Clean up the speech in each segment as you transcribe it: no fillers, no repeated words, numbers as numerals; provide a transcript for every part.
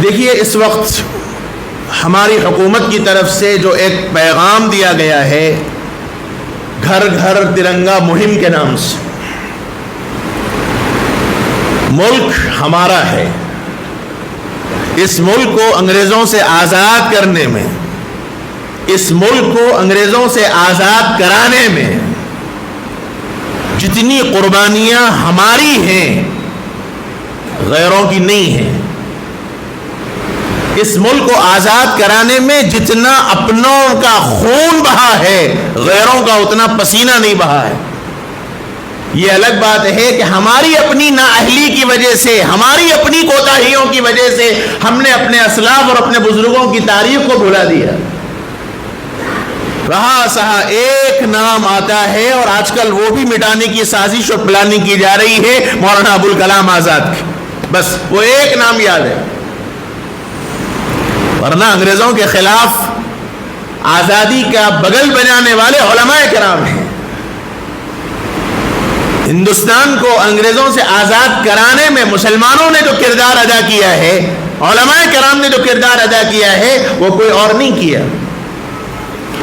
دیکھیے اس وقت ہماری حکومت کی طرف سے جو ایک پیغام دیا گیا ہے گھر گھر ترنگا مہم کے نام سے، ملک ہمارا ہے، اس ملک کو انگریزوں سے آزاد کرنے میں، اس ملک کو انگریزوں سے آزاد کرانے میں جتنی قربانیاں ہماری ہیں غیروں کی نہیں ہیں، اس ملک کو آزاد کرانے میں جتنا اپنوں کا خون بہا ہے غیروں کا اتنا پسینہ نہیں بہا ہے۔ یہ الگ بات ہے کہ ہماری اپنی نااہلی کی وجہ سے، ہماری اپنی کوتاہیوں کی وجہ سے ہم نے اپنے اسلاف اور اپنے بزرگوں کی تاریخ کو بھلا دیا۔ رہا سہا ایک نام آتا ہے اور آج کل وہ بھی مٹانے کی سازش اور پلاننگ کی جا رہی ہے، مولانا ابوالکلام آزاد کی، بس وہ ایک نام یاد ہے، ورنہ انگریزوں کے خلاف آزادی کا بغل بجانے والے علماء کرام ہیں۔ ہندوستان کو انگریزوں سے آزاد کرانے میں مسلمانوں نے جو کردار ادا کیا ہے، علماء کرام نے جو کردار ادا کیا ہے، وہ کوئی اور نہیں کیا۔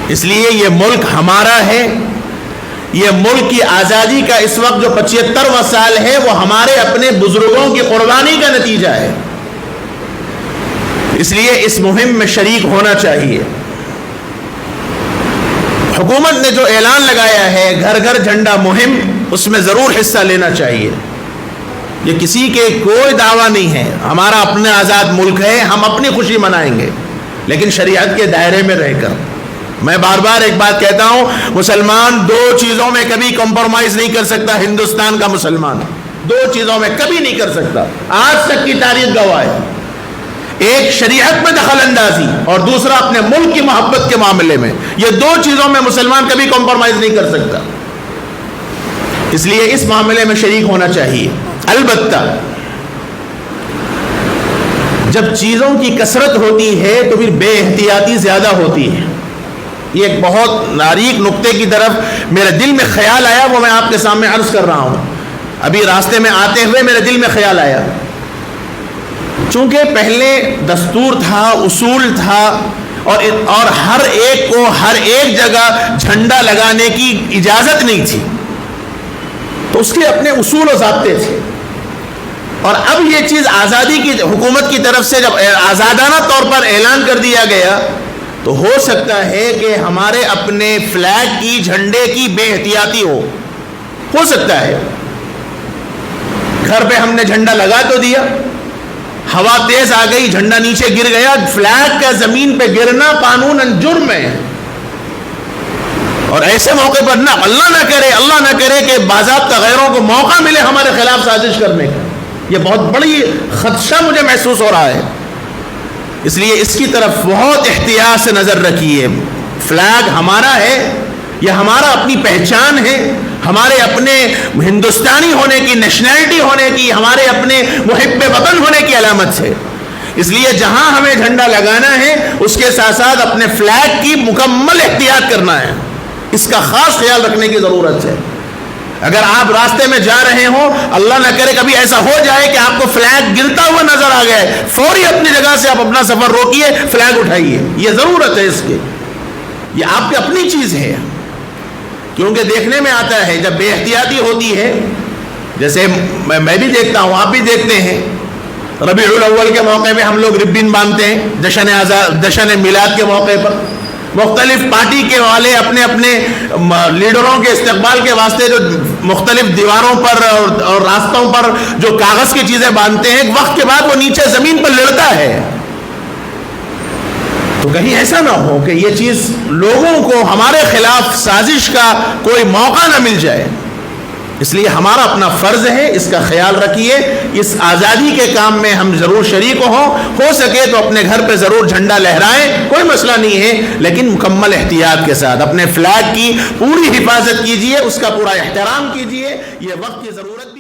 اس لیے یہ ملک ہمارا ہے، یہ ملک کی آزادی کا اس وقت جو 75واں سال ہے وہ ہمارے اپنے بزرگوں کی قربانی کا نتیجہ ہے، اس لیے اس مہم میں شریک ہونا چاہیے۔ حکومت نے جو اعلان لگایا ہے گھر گھر جھنڈا مہم، اس میں ضرور حصہ لینا چاہیے۔ یہ کسی کے کوئی دعویٰ نہیں ہے، ہمارا اپنا آزاد ملک ہے، ہم اپنی خوشی منائیں گے لیکن شریعت کے دائرے میں رہ کر۔ میں بار بار ایک بات کہتا ہوں، مسلمان دو چیزوں میں کبھی کمپرومائز نہیں کر سکتا۔ ہندوستان کا مسلمان دو چیزوں میں کبھی نہیں کر سکتا، آج تک کی تاریخ گواہ ہے۔ ایک شریعت میں دخل اندازی اور دوسرا اپنے ملک کی محبت کے معاملے میں، یہ دو چیزوں میں مسلمان کبھی کمپرومائز نہیں کر سکتا، اس لیے اس معاملے میں شریک ہونا چاہیے۔ البتہ جب چیزوں کی کثرت ہوتی ہے تو پھر بے احتیاطی زیادہ ہوتی ہے۔ یہ ایک بہت باریک نقطے کی طرف میرے دل میں خیال آیا، وہ میں آپ کے سامنے عرض کر رہا ہوں۔ ابھی راستے میں آتے ہوئے میرے دل میں خیال آیا، چونکہ پہلے دستور تھا، اصول تھا اور ہر ایک کو ہر ایک جگہ جھنڈا لگانے کی اجازت نہیں تھی، تو اس کے اپنے اصول و ضابطے تھے۔ اور اب یہ چیز آزادی کی حکومت کی طرف سے جب آزادانہ طور پر اعلان کر دیا گیا تو ہو سکتا ہے کہ ہمارے اپنے فلیگ کی، جھنڈے کی بے احتیاطی ہو سکتا ہے۔ گھر پہ ہم نے جھنڈا لگا تو دیا، ہوا تیز آ گئی، جھنڈا نیچے گر گیا، فلیگ کا زمین پہ گرنا قانوناً جرم ہے۔ اور ایسے موقع پر نہ اللہ نہ کرے کہ باضابطہ غیروں کو موقع ملے ہمارے خلاف سازش کرنے کا، یہ بہت بڑی خدشہ مجھے محسوس ہو رہا ہے۔ اس لیے اس کی طرف بہت احتیاط سے نظر رکھیے۔ فلیگ ہمارا ہے، یہ ہمارا اپنی پہچان ہے، ہمارے اپنے ہندوستانی ہونے کی، نیشنلٹی ہونے کی، ہمارے اپنے محب وطن ہونے کی علامت ہے۔ اس لیے جہاں ہمیں جھنڈا لگانا ہے اس کے ساتھ ساتھ اپنے فلیگ کی مکمل احتیاط کرنا ہے، اس کا خاص خیال رکھنے کی ضرورت ہے۔ اگر آپ راستے میں جا رہے ہوں، اللہ نہ کرے کبھی ایسا ہو جائے کہ آپ کو فلیگ گرتا ہوا نظر آ گیا، فوری اپنی جگہ سے آپ اپنا سفر روکیے، فلیگ اٹھائیے، یہ ضرورت ہے اس کی، یہ آپ کی اپنی چیز ہے۔ کیونکہ دیکھنے میں آتا ہے جب بے احتیاطی ہوتی ہے، جیسے میں بھی دیکھتا ہوں، آپ بھی دیکھتے ہیں، ربیع الاول کے موقع پہ ہم لوگ ربن باندھتے ہیں، جشن میلاد کے موقع پر مختلف پارٹی کے والے اپنے اپنے لیڈروں کے استقبال کے واسطے جو مختلف دیواروں پر اور راستوں پر جو کاغذ کی چیزیں باندھتے ہیں، ایک وقت کے بعد وہ نیچے زمین پر لڑتا ہے۔ تو کہیں ایسا نہ ہو کہ یہ چیز لوگوں کو ہمارے خلاف سازش کا کوئی موقع نہ مل جائے، اس لیے ہمارا اپنا فرض ہے، اس کا خیال رکھیے۔ اس آزادی کے کام میں ہم ضرور شریک ہو سکے تو اپنے گھر پہ ضرور جھنڈا لہرائیں، کوئی مسئلہ نہیں ہے، لیکن مکمل احتیاط کے ساتھ اپنے فلیگ کی پوری حفاظت کیجئے، اس کا پورا احترام کیجئے، یہ وقت کی ضرورت بھی